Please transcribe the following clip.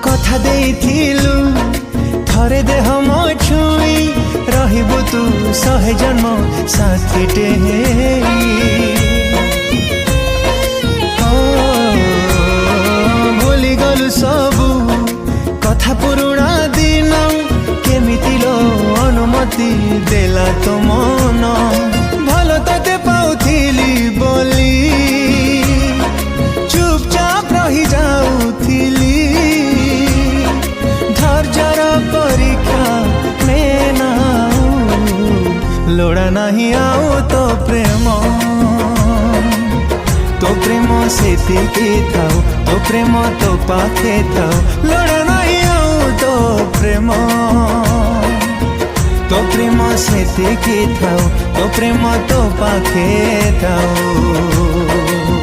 कथा देइथिलु थरे देह म छुई रहिबु तू सहे जन्म साथीटे भूली गलु सबु कथा पुरुणा दिन केमिति लो अनुमति देला तो मन भल तते पाउथिली बोली चुपचाप रही जाउथिली धैर्यर परीक्षा लेना लोड़ा नहीं आओ तो प्रेम सेतिकी थाओ तो प्रेम तो पाखे थाओ लोड़ा नहीं आओ तो प्रेम सेतिकी थाओ तो प्रेम तो पाखे थाओ।